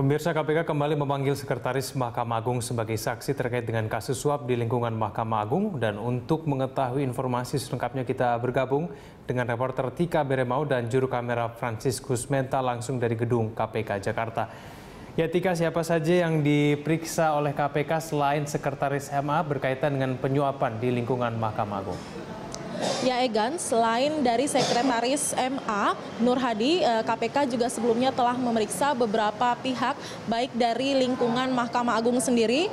Pemirsa, KPK kembali memanggil Sekretaris Mahkamah Agung sebagai saksi terkait dengan kasus suap di lingkungan Mahkamah Agung. Dan untuk mengetahui informasi selengkapnya kita bergabung dengan reporter Tika Beremau dan juru kamera Franciscus Menta langsung dari gedung KPK Jakarta. Ya Tika, siapa saja yang diperiksa oleh KPK selain Sekretaris MA berkaitan dengan penyuapan di lingkungan Mahkamah Agung? Ya Egan, selain dari Sekretaris MA, Nur Hadi, KPK juga sebelumnya telah memeriksa beberapa pihak, baik dari lingkungan Mahkamah Agung sendiri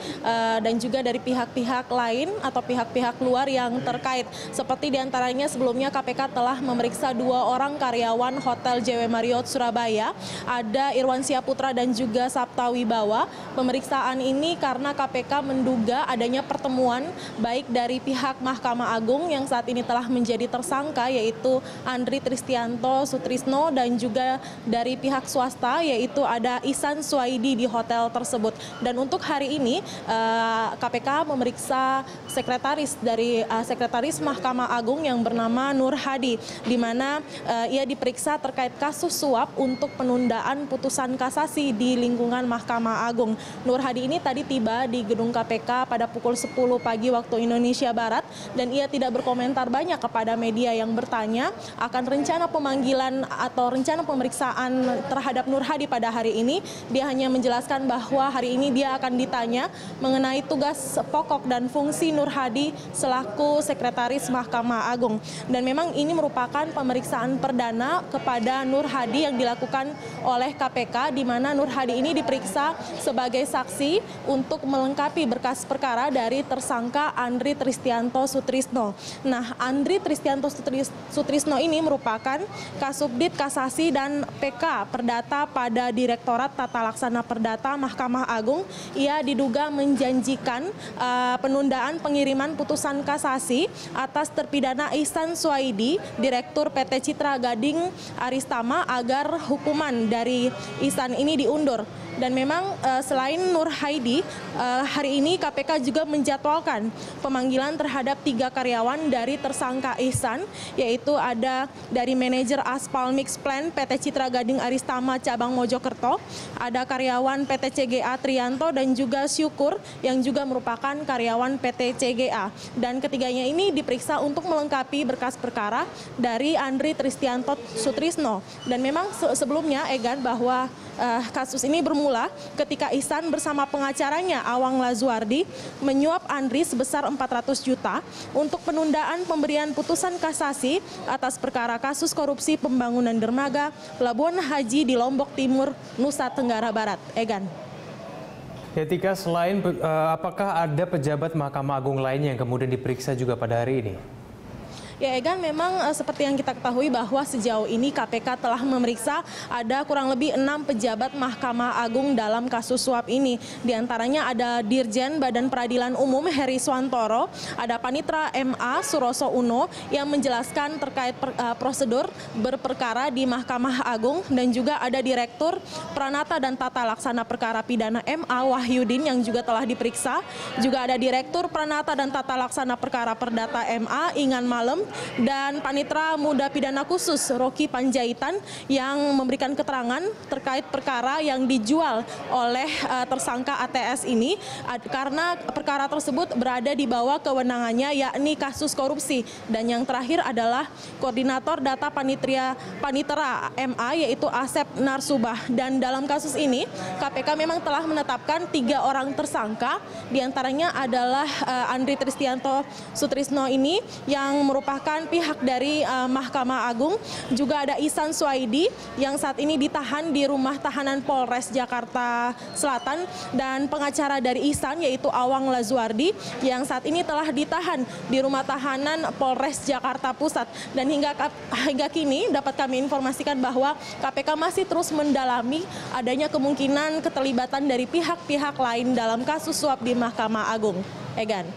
dan juga dari pihak-pihak lain atau pihak-pihak luar yang terkait. Seperti diantaranya sebelumnya KPK telah memeriksa 2 orang karyawan Hotel JW Marriott Surabaya, ada Irwan Syaputra dan juga Sabta Wibawa. Pemeriksaan ini karena KPK menduga adanya pertemuan baik dari pihak Mahkamah Agung yang saat ini telah menjadi tersangka, yaitu Andri Tristianto Sutrisno, dan juga dari pihak swasta yaitu ada Ihsan Suwaidi di hotel tersebut. Dan untuk hari ini KPK memeriksa Sekretaris Mahkamah Agung yang bernama Nur Hadi, di mana ia diperiksa terkait kasus suap untuk penundaan putusan kasasi di lingkungan Mahkamah Agung. Nur Hadi ini tadi tiba di gedung KPK pada pukul 10 pagi waktu Indonesia Barat, dan ia tidak berkomentar banyak kepada media yang bertanya akan rencana pemanggilan atau rencana pemeriksaan terhadap Nur Hadi pada hari ini. Dia hanya menjelaskan bahwa hari ini dia akan ditanya mengenai tugas pokok dan fungsi Nur Hadi selaku Sekretaris Mahkamah Agung. Dan memang ini merupakan pemeriksaan perdana kepada Nur Hadi yang dilakukan oleh KPK, di mana Nur Hadi ini diperiksa sebagai saksi untuk melengkapi berkas perkara dari tersangka Andri Tristianto Sutrisno. Nah, Andri Tristianto Sutrisno ini merupakan Kasubdit Kasasi dan PK Perdata pada Direktorat Tata Laksana Perdata Mahkamah Agung. Ia diduga menjanjikan penundaan pengiriman putusan kasasi atas terpidana Ihsan Suwaidi, Direktur PT Citra Gading Aristama, agar hukuman dari Ihsan ini diundur. Dan memang selain Nur Hadi, hari ini KPK juga menjadwalkan pemanggilan terhadap 3 karyawan dari tersangka Ihsan, yaitu ada dari manajer Aspal Mix Plan PT Citra Gading Aristama Cabang Mojokerto, ada karyawan PT CGA Trianto, dan juga Syukur yang juga merupakan karyawan PT CGA. Dan ketiganya ini diperiksa untuk melengkapi berkas perkara dari Andri Tristianto Sutrisno. Dan memang sebelumnya Egan, bahwa kasus ini bermula ketika Ihsan bersama pengacaranya Awang Lazuardi menyuap Andri sebesar 400 juta untuk penundaan pemberian putusan kasasi atas perkara kasus korupsi pembangunan dermaga Pelabuhan Haji di Lombok Timur, Nusa Tenggara Barat. Egan. Ya Tika, selain apakah ada pejabat Mahkamah Agung lainnya yang kemudian diperiksa juga pada hari ini? Ya Egan, memang seperti yang kita ketahui bahwa sejauh ini KPK telah memeriksa ada kurang lebih 6 pejabat Mahkamah Agung dalam kasus suap ini. Di antaranya ada Dirjen Badan Peradilan Umum Heri Swantoro, ada Panitra MA Suroso Uno yang menjelaskan terkait prosedur berperkara di Mahkamah Agung, dan juga ada Direktur Pranata dan Tata Laksana Perkara Pidana MA Wahyudin yang juga telah diperiksa. Juga ada Direktur Pranata dan Tata Laksana Perkara Perdata MA Ingan Malem, dan Panitra Muda Pidana Khusus Rocky Panjaitan yang memberikan keterangan terkait perkara yang dijual oleh tersangka ATS ini, karena perkara tersebut berada di bawah kewenangannya, yakni kasus korupsi. Dan yang terakhir adalah Koordinator Data Panitera MA, yaitu Asep Narsubah. Dan dalam kasus ini KPK memang telah menetapkan 3 orang tersangka, diantaranya adalah Andri Tristianto Sutrisno ini yang merupakan pihak dari Mahkamah Agung. Juga ada Ihsan Suwaidi yang saat ini ditahan di rumah tahanan Polres Jakarta Selatan, dan pengacara dari Ihsan yaitu Awang Lazuardi yang saat ini telah ditahan di rumah tahanan Polres Jakarta Pusat. Dan hingga kini dapat kami informasikan bahwa KPK masih terus mendalami adanya kemungkinan keterlibatan dari pihak-pihak lain dalam kasus suap di Mahkamah Agung. Egan.